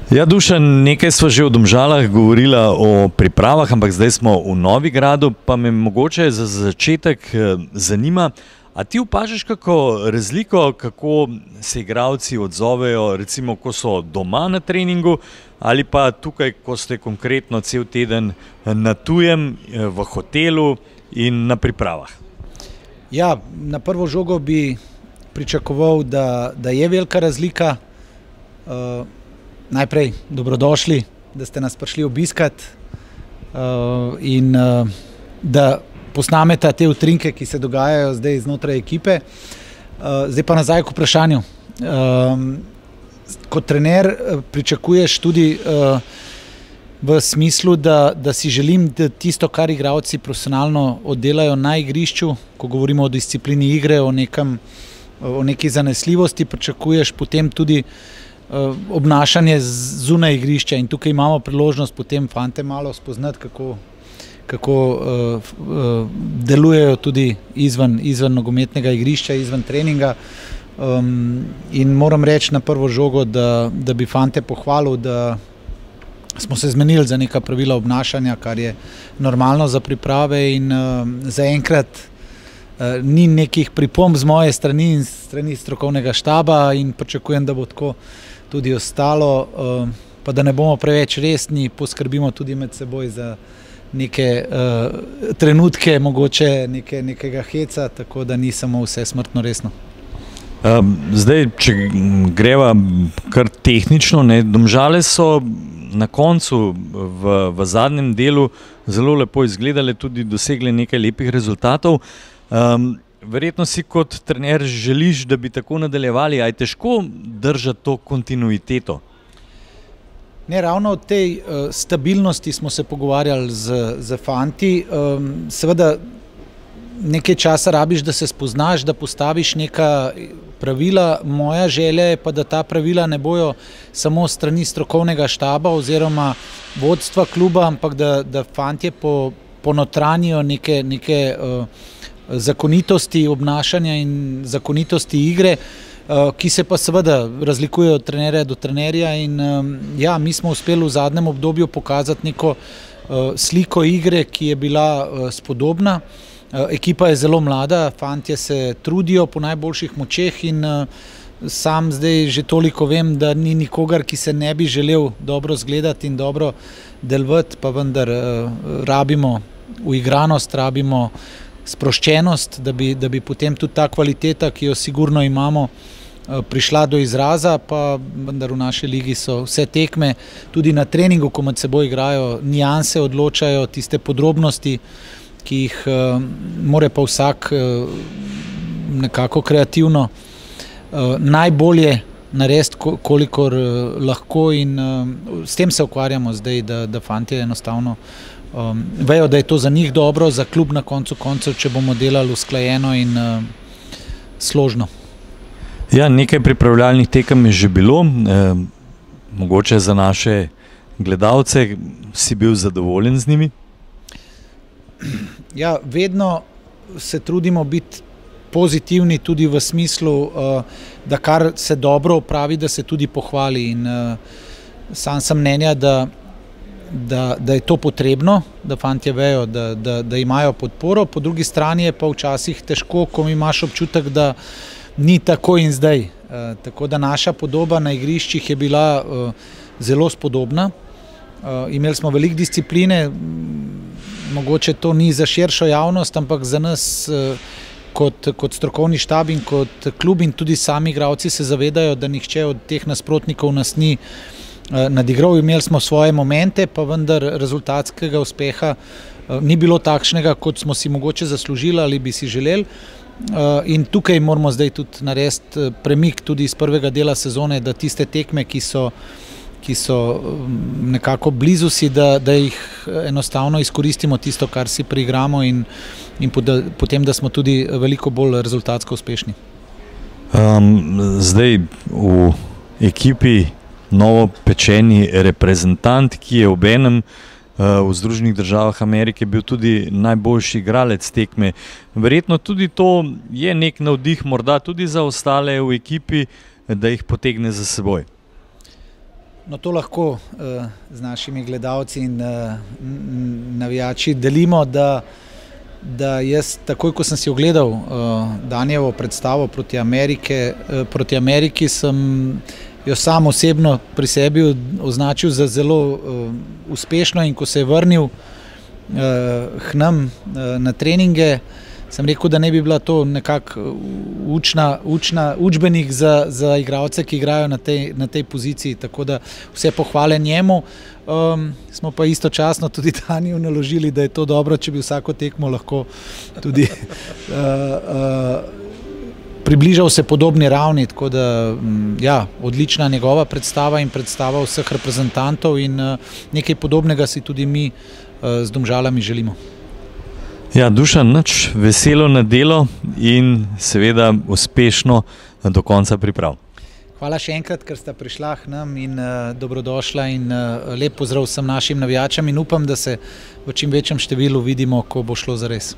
Ja, Dušan, nekaj sva že o Domžalah govorila o pripravah, ampak zdaj smo v Novigradu, pa me mogoče za začetek zanima, a ti opažaš kako razliko, kako se igralci odzovejo, recimo, ko so doma na treningu ali pa tukaj, ko ste konkretno cel teden na tujem, v hotelu in na pripravah? Ja, na prvo žogo bi pričakoval, da je velika razlika. Najprej dobrodošli, da ste nas prišli obiskat in da posnamete te utrinke, ki se dogajajo zdaj znotraj ekipe. Zdaj pa nazaj k vprašanju. Kot trener pričakuješ tudi v smislu, da si želim, da tisto, kar igralci profesionalno oddelajo na igrišču, ko govorimo o disciplini igre, o neki zanesljivosti, pričakuješ potem tudi obnašanje zunaj igrišča in tukaj imamo priložnost potem fante malo spoznati, kako delujejo tudi izven nogometnega igrišča, izven treninga. In moram reči na prvo žogo, da bi fante pohvalil, da smo se zmenili za neka pravila obnašanja, kar je normalno za priprave in zaenkrat ni nekih pripomb z moje strani in strani strokovnega štaba in pričakujem, da bo tako tudi ostalo, pa da ne bomo preveč resni, poskrbimo tudi med seboj za neke trenutke, mogoče nekega heca, tako da ni samo vse smrtno resno. Zdaj, če greva kar tehnično, Domžale so na koncu v zadnjem delu zelo lepo izgledale, tudi dosegle nekaj lepih rezultatov. Verjetno si kot trener želiš, da bi tako nadaljevali, a je težko držati to kontinuiteto? Ne, ravno o tej stabilnosti smo se pogovarjali z fanti. Seveda nekaj časa rabiš, da se spoznaš, da postaviš neka pravila. Moja želja je pa, da ta pravila ne bojo samo strani strokovnega štaba oziroma vodstva kluba, ampak da fantje ponotranijo neke zakonitosti obnašanja in zakonitosti igre, ki se pa seveda razlikujejo od trenerja do trenerja in ja, mi smo uspeli v zadnjem obdobju pokazati neko sliko igre, ki je bila spodobna. Ekipa je zelo mlada, fantje se trudijo po najboljših močeh in sam zdaj že toliko vem, da ni nikogar, ki se ne bi želel dobro zgledati in dobro delovati, pa vendar rabimo uigranost, rabimo sproščenost, da bi potem tudi ta kvaliteta, ki jo sigurno imamo, prišla do izraza, pa vendar v naši ligi so vse tekme, tudi na treningu, ko med seboj igrajo, nianse odločajo, tiste podrobnosti, ki jih more pa vsak nekako kreativno najbolje narediti, kolikor lahko in s tem se ukvarjamo zdaj, da fantje enostavno vejo, da je to za njih dobro, za klub na koncu koncev, če bomo delali usklajeno in složno. Ja, nekaj pripravljalnih tekem je že bilo, mogoče za naše gledalce, si bil zadovoljen z njimi? Ja, vedno se trudimo biti pozitivni tudi v smislu, da kar se dobro opravi, da se tudi pohvali in sam sem mnenja, da je to potrebno, da fantje vejo, da imajo podporo, po drugi strani je pa včasih težko, ko imaš občutek, da ni tako in zdaj. Tako da naša podoba na igriščih je bila zelo spodobna. Imeli smo veliko discipline, mogoče to ni za širšo javnost, ampak za nas kot strokovni štab in kot klub in tudi sami igralci se zavedajo, da nihče od teh nasprotnikov nas ni nadigral. Imeli smo svoje momente, pa vendar rezultatskega uspeha ni bilo takšnega, kot smo si mogoče zaslužili ali bi si želeli. In tukaj moramo zdaj tudi narediti premik tudi iz prvega dela sezone, da tiste tekme, ki so nekako blizu si, da jih enostavno izkoristimo tisto, kar si priigramo in potem, da smo tudi veliko bolj rezultatsko uspešni. Zdaj v ekipi novopečeni reprezentant, ki je obenem v Združenih državah Amerike bil tudi najboljši igralec tekme. Verjetno tudi to je nek navdih morda tudi za ostale v ekipi, da jih potegne za seboj. No, to lahko z našimi gledalci in navijači delimo, da jaz takoj, ko sem si ogledal Danijevo predstavo proti Ameriki, sem jo sam osebno pri sebi označil za zelo uspešno, in ko se je vrnil k nam na treninge, sem rekel, da ne bi bila to nekako učbenik za igralce, ki igrajo na tej poziciji, tako da vse pohvale njemu. Smo pa istočasno tudi Daniju naložili, da je to dobro, če bi vsako tekmo lahko tudi približal se podobni ravni, tako da ja, odlična njegova predstava in predstava vseh reprezentantov, in nekaj podobnega si tudi mi z Domžalami želimo. Ja, Dušan, nič, veselo nedeljo in seveda uspešno do konca priprav. Hvala še enkrat, ker sta prišla k nam, in dobrodošla, in lep pozdrav vsem našim navijačem, in upam, da se v čim večjem številu vidimo, ko bo šlo zares.